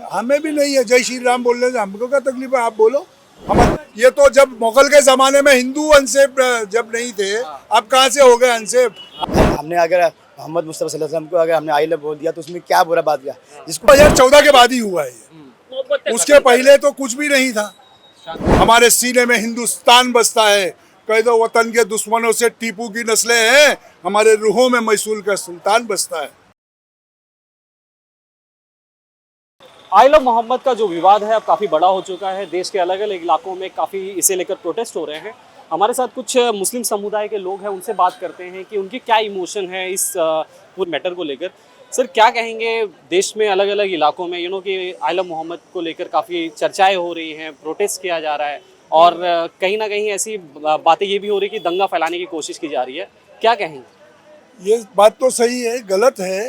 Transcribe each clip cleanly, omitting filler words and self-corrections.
हमें भी नहीं है जय श्री राम बोलने से, हमको क्या तकलीफ है, आप बोलो। हम ये तो जब मुगल के जमाने में हिंदू अनसेफ जब नहीं थे, अब कहाँ से हो गए अनसेफ। हमने अगर मोहम्मद मुस्तफा सल्लल्लाहु अलैहि वसल्लम को अगर हमने आई लव बोल दिया तो उसमें क्या बुरा बात किया, जिसको 2014 के बाद ही हुआ है ये, उसके पहले तो कुछ भी नहीं था। हमारे सीने में हिंदुस्तान बसता है, कह दो वतन के दुश्मनों से टीपू की नस्लें हैं, हमारे रूहों में मैसूर का सुल्तान बसता है। आई लव मोहम्मद का जो विवाद है अब काफ़ी बड़ा हो चुका है। देश के अलग अलग इलाकों में काफ़ी इसे लेकर प्रोटेस्ट हो रहे हैं। हमारे साथ कुछ मुस्लिम समुदाय के लोग हैं, उनसे बात करते हैं कि उनके क्या इमोशन है इस पूरे मैटर को लेकर। सर, क्या कहेंगे, देश में अलग अलग इलाकों में कि आई लव मोहम्मद को लेकर काफ़ी चर्चाएं हो रही हैं, प्रोटेस्ट किया जा रहा है और कहीं ना कहीं ऐसी बातें ये भी हो रही कि दंगा फैलाने की कोशिश की जा रही है, क्या कहेंगे? ये बात तो सही है, गलत है।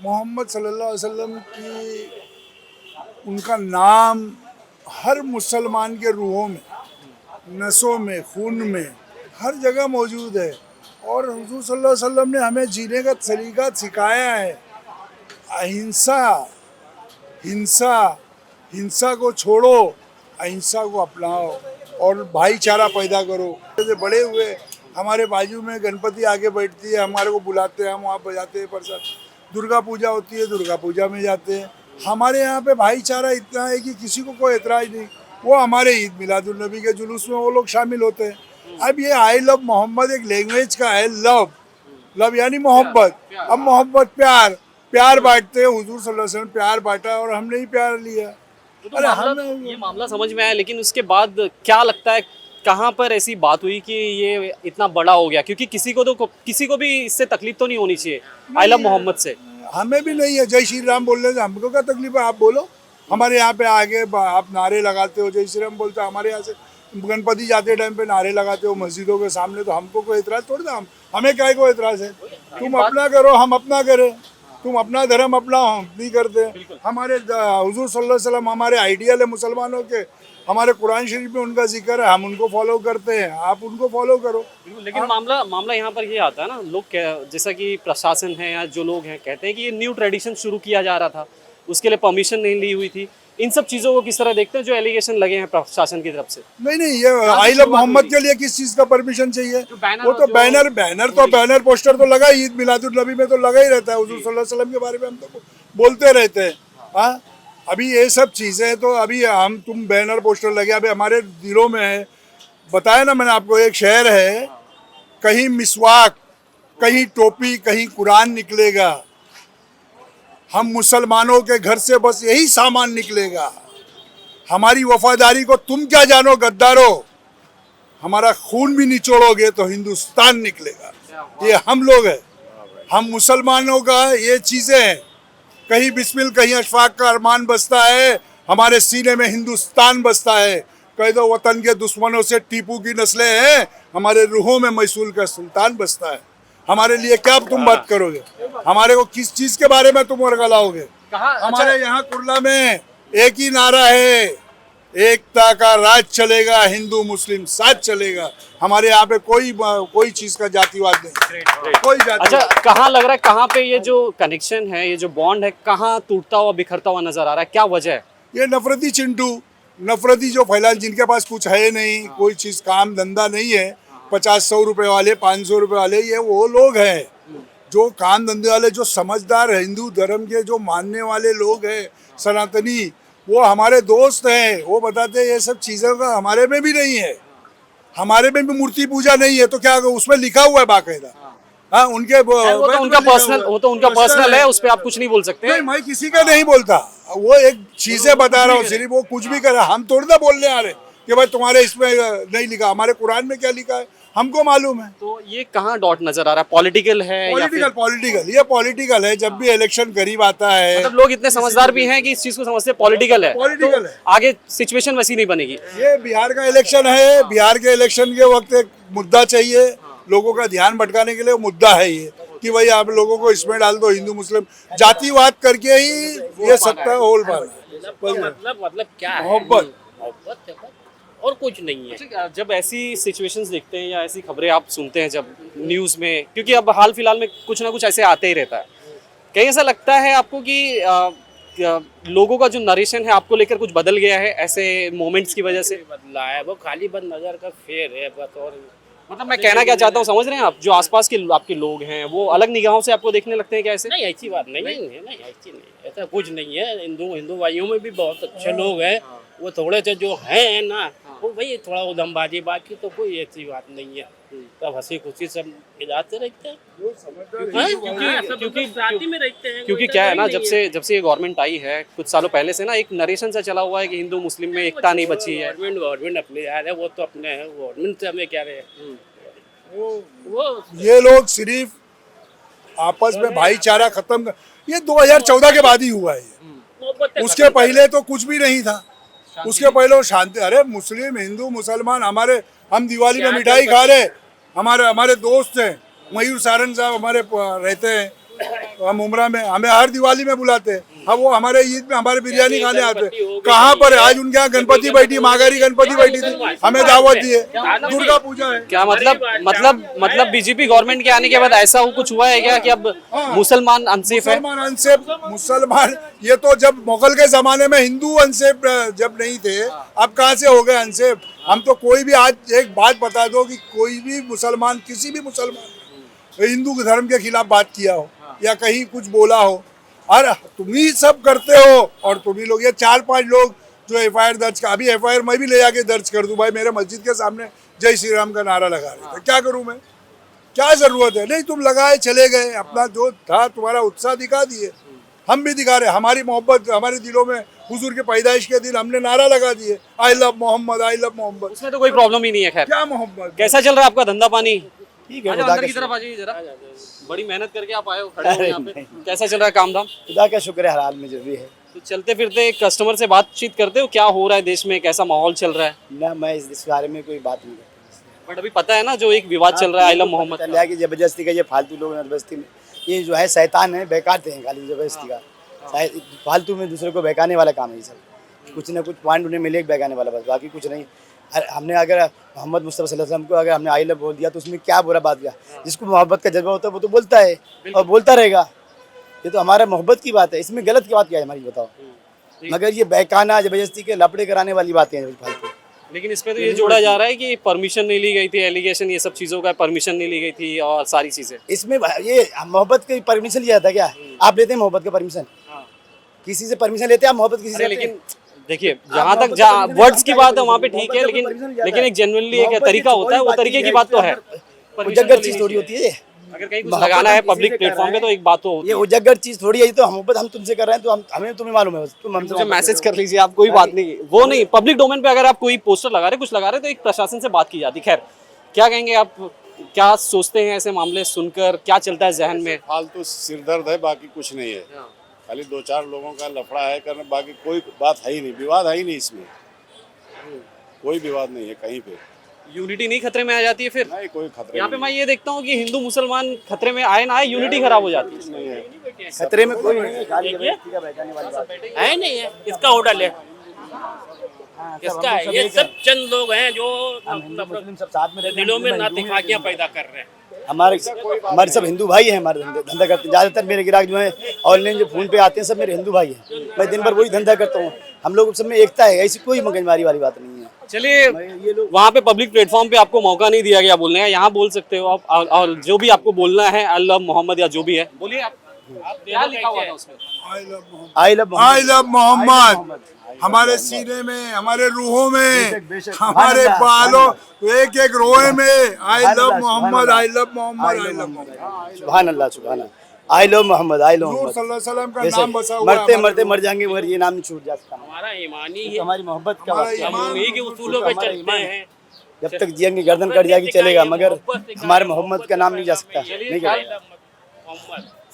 मोहम्मद सल्लल्लाहु अलैहि वसल्लम की उनका नाम हर मुसलमान के रूहों में, नसों में, खून में, हर जगह मौजूद है। और हुजूर सल्लल्लाहु अलैहि वसल्लम ने हमें जीने का तरीका सिखाया है। अहिंसा, हिंसा, हिंसा को छोड़ो, अहिंसा को अपनाओ और भाईचारा पैदा करो। जैसे बड़े हुए हमारे बाजू में गणपति आगे बैठती है, हमारे को बुलाते हैं, हम वहाँ बजाते हैं प्रसाद। दुर्गा पूजा होती है, दुर्गा पूजा में जाते हैं। हमारे यहाँ पे भाईचारा इतना है कि किसी को कोई एतराज़ नहीं। वो हमारे ईद मिलादुल नबी के जुलूस में वो लोग शामिल होते हैं। अब ये आई लव मोहम्मद एक लैंग्वेज का है, लव, लव यानी मोहब्बत। अब मोहब्बत प्यार, प्यार बांटते हैं। हुजूर सल्लल्लाहु अलैहि वसल्लम प्यार बांटा और हमने ही प्यार लिया। ये मामला समझ में आया, लेकिन उसके बाद क्या लगता है कहाँ पर ऐसी बात हुई कि ये इतना बड़ा हो गया? क्योंकि किसी को भी इससे तकलीफ तो नहीं होनी चाहिए आई लव मोहम्मद से। हमें भी नहीं है जय श्री राम बोलने से, हमको क्या तकलीफ है, आप बोलो। हमारे यहाँ पे आगे आप नारे लगाते हो, जय श्री राम बोलते हो। हमारे यहाँ से गणपति जाते टाइम पे नारे लगाते हो मस्जिदों के सामने, तो हमको कोई एतराज़ थोड़ी ना। हमें क्या कोई एतराज़ है? तुम अपना करो, हम अपना करें। तुम अपना धर्म अपना, हम नहीं करते। हमारे हुजूर सल्लल्लाहु अलैहि वसल्लम हमारे आइडियल है मुसलमानों के। हमारे कुरान शरीफ में उनका जिक्र है, हम उनको फॉलो करते हैं, आप उनको फॉलो करो। लेकिन मामला यहाँ पर ये आता है ना, लोग जैसा कि प्रशासन है या जो लोग हैं कहते हैं कि ये न्यू ट्रेडिशन शुरू किया जा रहा था, उसके लिए परमिशन नहीं ली हुई थी। इन सब चीज़ों को किस तरह देखते हैं जो एलिगेशन लगे हैं प्रशासन की तरफ से? नहीं, ये आई लव मोहम्मद के लिए किस चीज़ का परमिशन चाहिए? वो तो बैनर पोस्टर तो लगा, ईद मिलादुल नबी में तो लगा ही रहता है। हुजूर सल्लल्लाहु अलैहि वसल्लम के बारे में हम तो बोलते रहते हैं। हाँ, अभी ये सब चीज़ें तो अभी तुम बैनर पोस्टर लगे, अभी हमारे दिलों में है। बताया ना मैंने आपको, एक शहर है, कहीं मिसवाक, कहीं टोपी, कहीं कुरान निकलेगा। हम मुसलमानों के घर से बस यही सामान निकलेगा। हमारी वफादारी को तुम क्या जानो गद्दारो। हमारा खून भी निचोड़ोगे तो हिंदुस्तान निकलेगा। ये हम लोग हैं, हम मुसलमानों का ये चीज़ें हैं। कहीं बिस्मिल, कहीं अशफाक का अरमान बसता है, हमारे सीने में हिंदुस्तान बसता है। कह दो वतन के दुश्मनों से टीपू की नस्लें हैं, हमारे रूहों में मैसूर का सुल्तान बसता है। हमारे लिए क्या तुम बात करोगे? हमारे को किस चीज़ के बारे में तुम वर्गलाओगे? हमारे यहाँ कुर्ला में एक ही नारा है, एकता का राज चलेगा, हिंदू मुस्लिम साथ चलेगा। हमारे यहाँ पे कोई चीज़ का जातिवाद नहीं, कोई जाति। अच्छा, कहाँ लग रहा है, कहाँ पे ये जो कनेक्शन है, ये जो बॉन्ड है, कहाँ टूटता हुआ बिखरता हुआ नजर आ रहा है? क्या वजह है? ये नफरती चिंटू, नफरती जो फैला, जिनके पास कुछ है नहीं, कोई चीज़ काम धंधा नहीं है, 50-100 रुपए वाले, 500 रुपए वाले, ये वो लोग हैं जो काम धंधे वाले, जो समझदार हिंदू धर्म के जो मानने वाले लोग हैं, सनातनी, वो हमारे दोस्त हैं। वो बताते हैं ये सब चीज़ों का हमारे में भी नहीं है। हमारे में भी मूर्ति पूजा नहीं है, तो क्या उसमें लिखा हुआ है बाकायदा। हाँ, उनके वो तो उनका पर्सनल है, उस पर आप कुछ नहीं बोल सकते। नहीं, मैं किसी का नहीं बोलता, वो एक चीज़ें बता रहा हूँ सिर्फ। वो कुछ भी करे, हम थोड़ी ना बोलने आ रहे कि भाई तुम्हारे इसमें नहीं लिखा, हमारे कुरान में क्या लिखा है हमको मालूम है। तो ये कहाँ डॉट नजर आ रहा है? पॉलिटिकल है? पॉलिटिकल, ये पॉलिटिकल है। जब भी इलेक्शन करीब आता है, मतलब लोग इतने समझदार भी हैं कि इस चीज को समझते हैं पॉलिटिकल है, पॉलिटिकल है। आगे सिचुएशन वैसी नहीं बनेगी। ये बिहार का इलेक्शन है, बिहार के इलेक्शन के वक्त एक मुद्दा चाहिए, लोगों का ध्यान भटकाने के लिए मुद्दा है ये कि भाई आप लोगों को इसमें डाल दो, हिंदू मुस्लिम जातिवाद करके ही ये सत्ता होल पाना। मतलब क्या है? मोहब्बत और कुछ नहीं है। जब ऐसी सिचुएशंस देखते हैं या ऐसी खबरें आप सुनते हैं जब न्यूज़ में, क्योंकि अब हाल फिलहाल में कुछ ना कुछ ऐसे आते ही रहता है, कहीं ऐसा लगता है आपको कि लोगों का जो नरेशन है आपको लेकर कुछ बदल गया है ऐसे मोमेंट्स की वजह से? बदला है, वो खाली बस नजर का फेर है बस। और मतलब मैं कहना क्या चाहता हूँ, समझ रहे हैं आप, जो आसपास के आपके लोग हैं वो अलग निगाहों से आपको देखने लगते हैं क्या ऐसे? नहीं, ऐसी बात नहीं है, नहीं ऐसी नहीं, ऐसा कुछ नहीं है। हिंदू भाइयों में भी बहुत अच्छे लोग हैं। वो थोड़े से जो हैं ना, वो वही थोड़ा उधमबाजी, बाकी तो कोई ऐसी बात नहीं है। सब हंसी खुशी सब मिलाते रहते हैं। क्योंकि साथ ही में रहते हैं। क्योंकि क्या है ना, जब से ये गवर्नमेंट आई है कुछ सालों पहले से ना, एक नरेशन सा चला हुआ है कि हिंदू मुस्लिम में एकता नहीं बची है। गवर्नमेंट अपने यार है, वो तो अपने हैं, गवर्नमेंट से हमें क्या रहे। वो ये लोग सिर्फ आपस में भाईचारा खत्म ये 2014 के बाद ही हुआ है ये। उसके पहले तो कुछ भी नहीं था। उसके पहले वो शांति, अरे मुस्लिम हिंदू मुसलमान हमारे, हम दिवाली में मिठाई खा रहे, हमारे दोस्त हैं मयूर सारंग साहब हमारे रहते हैं, हम उमरा में, हमें हर दिवाली में बुलाते हैं। हम वो हमारे ईद में हमारे बिरयानी खाने आते हैं। कहाँ पर है आज उनके यहाँ गणपति बैठी, माघारी गणपति बैठी थी, हमें दावत दिए। दुर्गा पूजा है। क्या मतलब बीजेपी गवर्नमेंट के आने के बाद ऐसा कुछ हुआ है क्या कि अब मुसलमान अनसेफ है? मुसलमान अनसेफ, मुसलमान ये तो जब मुगल के जमाने में हिंदू अनसेफ जब नहीं थे, अब कहाँ से हो गए अनसेफ? हम तो कोई भी आज एक बात बता दो कि कोई भी मुसलमान, किसी भी मुसलमान हिंदू धर्म के खिलाफ बात किया हो या कहीं कुछ बोला हो, और तुम ही सब करते हो। और तुम ही लोग, ये 4-5 लोग जो FIR दर्ज, अभी FIR मैं भी ले जाके दर्ज कर दूं भाई, मेरे मस्जिद के सामने जय श्री राम का नारा लगा रहे थे, क्या करूं मैं? क्या जरूरत है? नहीं, तुम लगाए चले गए, अपना जो था तुम्हारा उत्साह दिखा दिए, हम भी दिखा रहे। हमारी मोहब्बत हमारे दिलों में, हुजूर के पैदाइश के दिन हमने नारा लगा दिए, I love Mohammad, I love Mohammad. उसमें तो कोई प्रॉब्लम ही नहीं है। खैर, क्या मोहब्बत? कैसा चल रहा है आपका धंधा पानी? ठीक है, आजा, खुदा अंदर का की तरफ शुक्र। आ जाइए जरा। बड़ी मेहनत करके आप आए हो, खड़े हो यहाँ पे। कैसा चल रहा है काम धाम? खुदा का शुक्र है, हर हाल में जो भी है। तो चलते फिरते कस्टमर से बातचीत करते हो, क्या हो रहा है देश में, कैसा माहौल चल रहा है? ना, मैं इस बारे में कोई बात नहीं करता। बट अभी पता है ना जो एक विवाद चल रहा है आई लव मोहम्मद चल रहा है कि जबरदस्ती का, ये फालतू लोग जबरदस्ती में, ये जो है शैतान है, बेकार हैं खाली जबरदस्ती का, फालतू में दूसरे को बहकाने वाला काम है ये सब। कुछ ना कुछ पॉइंट उन्हें मिले बहकाने वाला, बस बाकी कुछ नहीं। हमने अगर मोहम्मद मुस्तफ़ा सल्लल्लाहु अलैहि वसल्लम को अगर हमने आई लव बोल दिया तो उसमें क्या बुरा बात किया? जिसको मोहब्बत का जज्बा होता है वो तो बोलता है और बोलता रहेगा। ये तो हमारा मोहब्बत की बात है, इसमें गलत की बात क्या है हमारी, बताओ? मगर ये बहकाना, जबरदस्ती के लपड़े कराने वाली बातें हैं फालतू। लेकिन इस पे तो ये जोड़ा जा रहा है कि परमिशन नहीं ली गई थी, एलिगेशन ये सब चीज़ों का परमिशन नहीं ली गई थी और सारी चीज़ें। इसमें ये मोहब्बत की परमिशन लिया था क्या? आप लेते हैं मोहब्बत का परमिशन? किसी से परमिशन लेते हैं आप मोहब्बत किसी से? लेकिन देखिए, जहाँ तक वर्ड्स की बात है वहाँ पे ठीक है, लेकिन एक जेन्युइनली एक तरीका होता है, वो तरीके की बात तो है। उजगर चीज थोड़ी होती है। अगर कहीं कुछ लगाना है पब्लिक प्लेटफॉर्म पे तो एक बात तो होती ये उजगर चीज थोड़ी है। ये तो मोहब्बत हम तुमसे कर रहे हैं, तो हमें तुम्हें मालूम है, तुम हमसे मुझे मैसेज कर लीजिए आप, कोई बात नहीं। वो नहीं, पब्लिक डोमेन पे अगर आप कोई पोस्टर लगा रहे, कुछ लगा रहे, तो एक प्रशासन से बात की जाती। खैर, क्या कहेंगे आप, क्या सोचते हैं ऐसे मामले सुनकर, क्या चलता है जहन में? फालतू सिरदर्द है, बाकी कुछ नहीं है। खाली 2-4 लोगों का लफड़ा है करने, बाकी कोई बात है ही नहीं, विवाद है ही नहीं इसमें, कोई विवाद नहीं है कहीं पे। यूनिटी नहीं खतरे में आ जाती है फिर? नहीं, कोई खतरे यहाँ पे मैं ये देखता हूँ कि हिंदू मुसलमान खतरे में आए ना आए, यूनिटी खराब हो जाती है। नहीं है। खतरे में कोई नहीं है, खाली जबरदस्ती का बहकाने वाली बात है नहीं है, इसका होटल है, इसका है। ये सब चंद लोग हैं जो मुस्लिम सब साथ में रहते हैं, दिलों में नातिफाकियां पैदा कर रहे हैं। हमारे सब हिंदू भाई हैं, हमारे धंधा करते हैं। ज़्यादातर मेरे ग्राहक जो हैं ऑनलाइन जो फोन पे आते हैं सब मेरे हिंदू भाई हैं। मैं दिन भर वही धंधा करता हूँ। हम लोग सब में एकता है, ऐसी कोई मगजमारी वाली बात नहीं है। चलिए, वहाँ पे पब्लिक प्लेटफॉर्म पे आपको मौका नहीं दिया गया बोलने का, यहाँ बोल सकते हो आप, और जो भी आपको बोलना है अल्लाह मोहम्मद या जो भी है बोलिए आप। क्या लिखा हुआ था उसमें? I love Mohammad. हमारे सीने में, हमारे रूहों में, हमारे बालों, एक एक रोए में I love Mohammad, I love Mohammad, I love Muhammad. सुभान अल्लाह, सुभान अल्लाह। I love Mohammad, I love हुजूर मोहम्मद। सल्लल्लाहु अलैहि वसल्लम का जैसे नाम बसा हुआ है मरते हमारे मरते रूह मर जाएंगे मगर ये नाम नहीं छूट जा सकता। हमारा ईमानी तो है, हमारी मोहब्बत का हमारा वास्ता है। ईमान, उन्हीं के उसूलों पे चलते हैं। जब तक जिएंगे गर्दन कट जाएगी चलेगा, मगर हमारे मोहम्मद का नाम नहीं जा सकता, नहीं करेगा।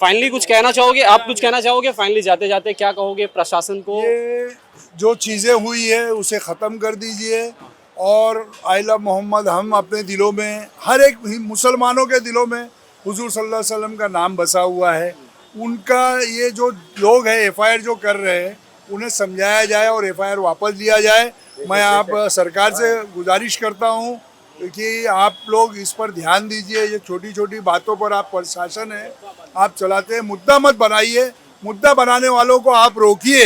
फाइनली कुछ कहना चाहोगे आप? कुछ कहना चाहोगे फाइनली जाते जाते? क्या कहोगे प्रशासन को? ये जो चीज़ें हुई है उसे ख़त्म कर दीजिए, और आई लव मोहम्मद हम अपने दिलों में, हर एक मुसलमानों के दिलों में हुजूर सल्लल्लाहु अलैहि वसल्लम का नाम बसा हुआ है। उनका ये जो लोग हैं FIR जो कर रहे हैं उन्हें समझाया जाए और FIR वापस लिया जाए। मैं आप सरकार से गुजारिश करता हूँ कि आप लोग इस पर ध्यान दीजिए। ये छोटी छोटी बातों पर आप प्रशासन है, आप चलाते हैं, मुद्दा मत बनाइए। मुद्दा बनाने वालों को आप रोकिए।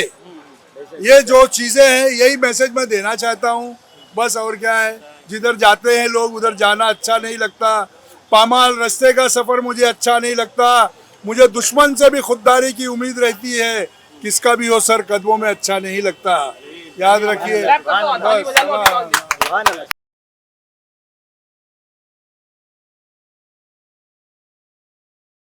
ये जो चीजें हैं यही मैसेज मैं देना चाहता हूँ बस, और क्या है। जिधर जाते हैं लोग उधर जाना अच्छा नहीं लगता। पामाल रास्ते का सफर मुझे अच्छा नहीं लगता। मुझे दुश्मन से भी खुददारी की उम्मीद रहती है, किसका भी हो सर कदमों में अच्छा नहीं लगता। याद रखिए।